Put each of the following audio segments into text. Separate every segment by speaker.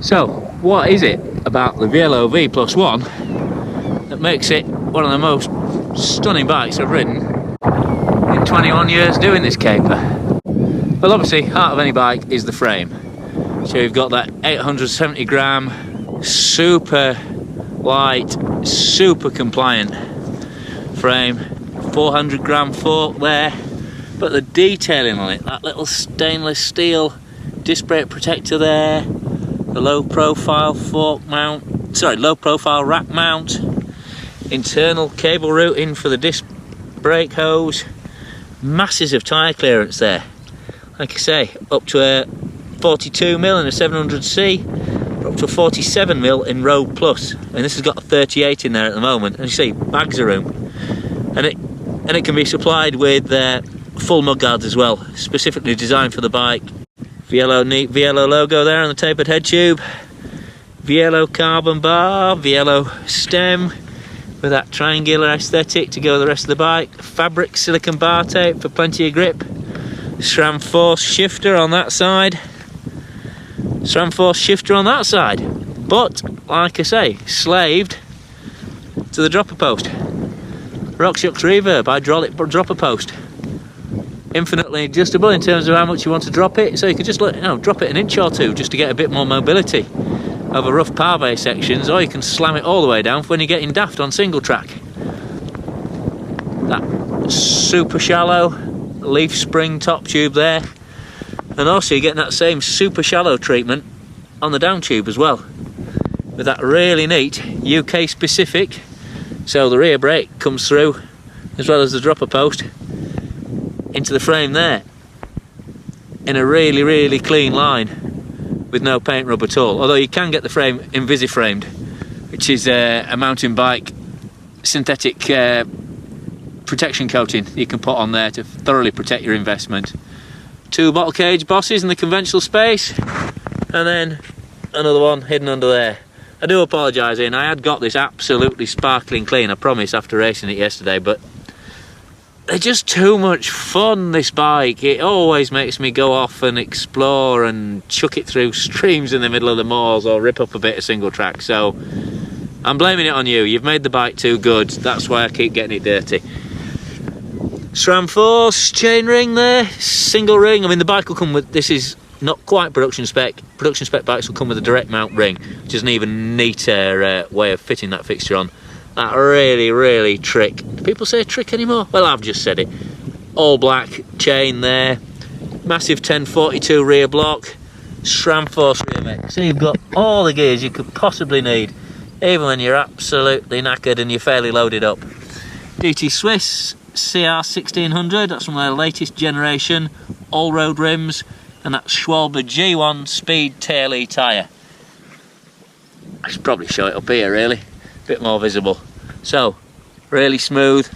Speaker 1: So, what is it about the Vielo V+1 that makes it one of the most stunning bikes I've ridden in 21 years doing this caper? Well, obviously, heart of any bike is the frame. So you've got that 870 gram, super light, super compliant frame, 400 gram fork there, but the detailing on it, that little stainless steel disc brake protector there, the low profile fork mount, sorry, low profile rack mount, internal cable routing for the disc brake hose, masses of tyre clearance there. Like I say, up to a 42mm in a 700C, up to a 47mm in Road Plus, and this has got a 38 in there at the moment. And you see, bags of room, and it can be supplied with full mudguards as well, specifically designed for the bike. Neat Vielo logo there on the tapered head tube, Vielo carbon bar, Vielo stem with that triangular aesthetic to go with the rest of the bike, fabric silicone bar tape for plenty of grip, SRAM force shifter on that side, SRAM force shifter on that side, but like I say, slaved to the dropper post. RockShox reverb, hydraulic dropper post, infinitely adjustable in terms of how much you want to drop it, so you could just drop it an inch or two just to get a bit more mobility over rough pave sections, or you can slam it all the way down for when you're getting daft on single track. That super shallow leaf spring top tube there, and also you're getting that same super shallow treatment on the down tube as well, with that really neat UK specific, so the rear brake comes through as well as the dropper post into the frame there in a really clean line with no paint rub at all, although you can get the frame Invisi-framed, which is a mountain bike synthetic protection coating you can put on there to thoroughly protect your investment. 2 bottle cage bosses in the conventional space, and then another one hidden under there. I do apologise, Ian, I had got this absolutely sparkling clean, I promise, after racing it yesterday, but they're just too much fun, this bike. It always makes me go off and explore and chuck it through streams in the middle of the moors or rip up a bit of single track, so I'm blaming it on you. You've made the bike too good, that's why I keep getting it dirty. SRAM force chain ring there, single ring. I mean, the bike will come with, this is not quite production spec bikes will come with a direct mount ring, which is an even neater way of fitting that fixture on. That really trick. Do people say trick anymore? Well, I've just said it. All black chain there, massive 1042 rear block, SRAM force rear mech. So you've got all the gears you could possibly need, even when you're absolutely knackered and you're fairly loaded up. DT Swiss CR 1600, that's from their latest generation, all road rims, and that Schwalbe G1 speed tail E tyre. I should probably show it up here really, a bit more visible. So, really smooth,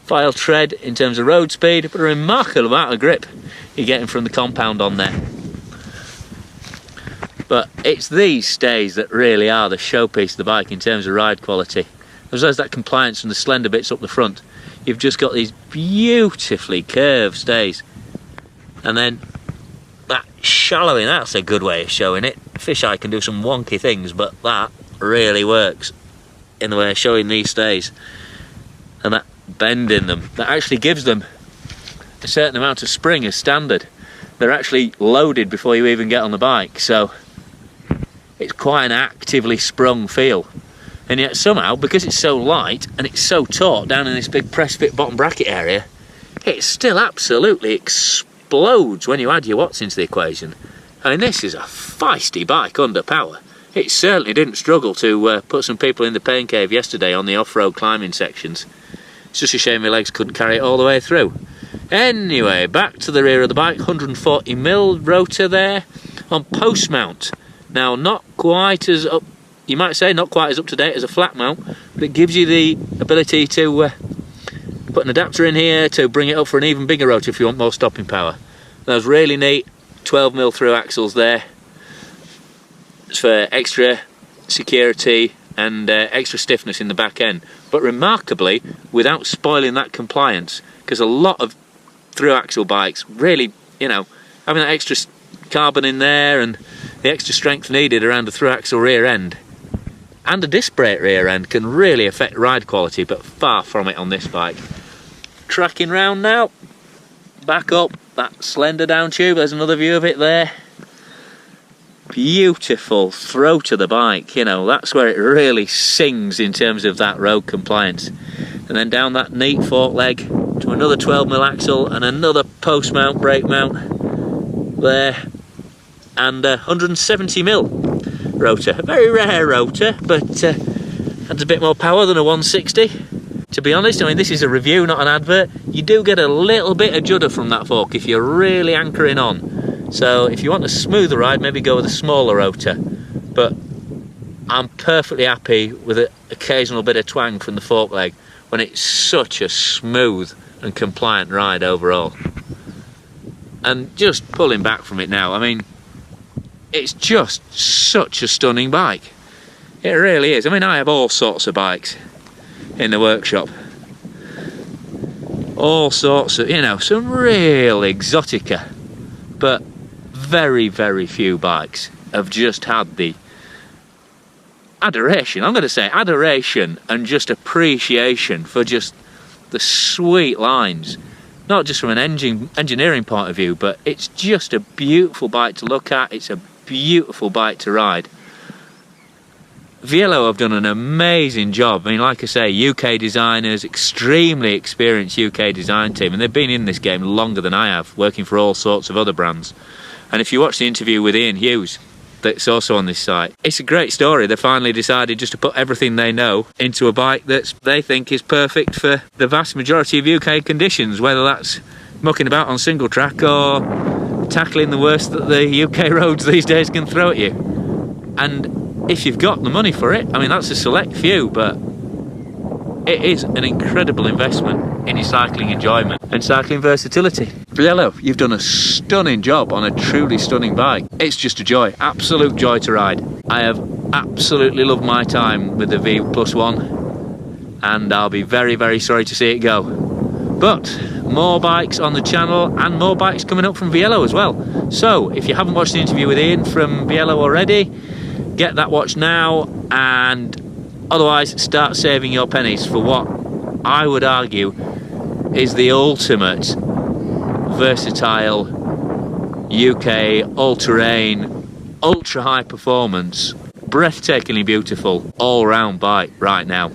Speaker 1: file tread in terms of road speed, but a remarkable amount of grip you're getting from the compound on there. But it's these stays that really are the showpiece of the bike in terms of ride quality. As well as that compliance from the slender bits up the front, you've just got these beautifully curved stays. And then that shallowing, that's a good way of showing it. Fisheye can do some wonky things, but that really works in the way of showing these stays. And that bend in them, that actually gives them a certain amount of spring as standard. They're actually loaded before you even get on the bike, so it's quite an actively sprung feel. And yet somehow, because it's so light and it's so taut down in this big press fit bottom bracket area, it still absolutely explodes when you add your watts into the equation. I mean, this is a feisty bike under power. It certainly didn't struggle to put some people in the pain cave yesterday on the off-road climbing sections. It's just a shame my legs couldn't carry it all the way through. Anyway, back to the rear of the bike, 140mm rotor there on post mount. Now, not quite as up, you might say, not quite as up to date as a flat mount, but it gives you the ability to put an adapter in here to bring it up for an even bigger rotor if you want more stopping power. Those really neat 12mm through axles there. It's for extra security and extra stiffness in the back end, but remarkably without spoiling that compliance, because a lot of through axle bikes really, you know, having that extra carbon in there and the extra strength needed around a through axle rear end and a disc brake rear end can really affect ride quality, but far from it on this bike. Tracking round now, back up that slender down tube, there's another view of it there. Beautiful throw to the bike, you know, that's where it really sings in terms of that road compliance. And then down that neat fork leg to another 12mm axle and another post mount brake mount there, and 170mm rotor, a very rare rotor, but adds a bit more power than a 160. To be honest, I mean, this is a review, not an advert. You do get a little bit of judder from that fork if you're really anchoring on. So if you want a smoother ride, maybe go with a smaller rotor. But I'm perfectly happy with an occasional bit of twang from the fork leg when it's such a smooth and compliant ride overall. And just pulling back from it now, I mean, it's just such a stunning bike. It really is. I mean, I have all sorts of bikes in the workshop. All sorts of, you know, some real exotica. But very, very few bikes have just had the adoration, I'm going to say adoration and just appreciation for just the sweet lines. Not just from an engineering point of view, but it's just a beautiful bike to look at. It's a beautiful bike to ride. Vielo have done an amazing job. I mean, like I say, UK designers, extremely experienced UK design team, and they've been in this game longer than I have, working for all sorts of other brands. And if you watch the interview with Ian Hughes, that's also on this site, it's a great story. They finally decided just to put everything they know into a bike that they think is perfect for the vast majority of UK conditions, whether that's mucking about on single track or tackling the worst that the UK roads these days can throw at you. And if you've got the money for it, I mean, that's a select few, but it is an incredible investment in your cycling enjoyment and cycling versatility. Vielo, you've done a stunning job on a truly stunning bike. It's just a joy, absolute joy to ride. I have absolutely loved my time with the V+1, and I'll be very, very sorry to see it go. But more bikes on the channel and more bikes coming up from Vielo as well. So if you haven't watched the interview with Ian from Vielo already, get that watched now, and otherwise start saving your pennies for what I would argue is the ultimate versatile UK all-terrain, ultra high performance, breathtakingly beautiful all-round bike right now.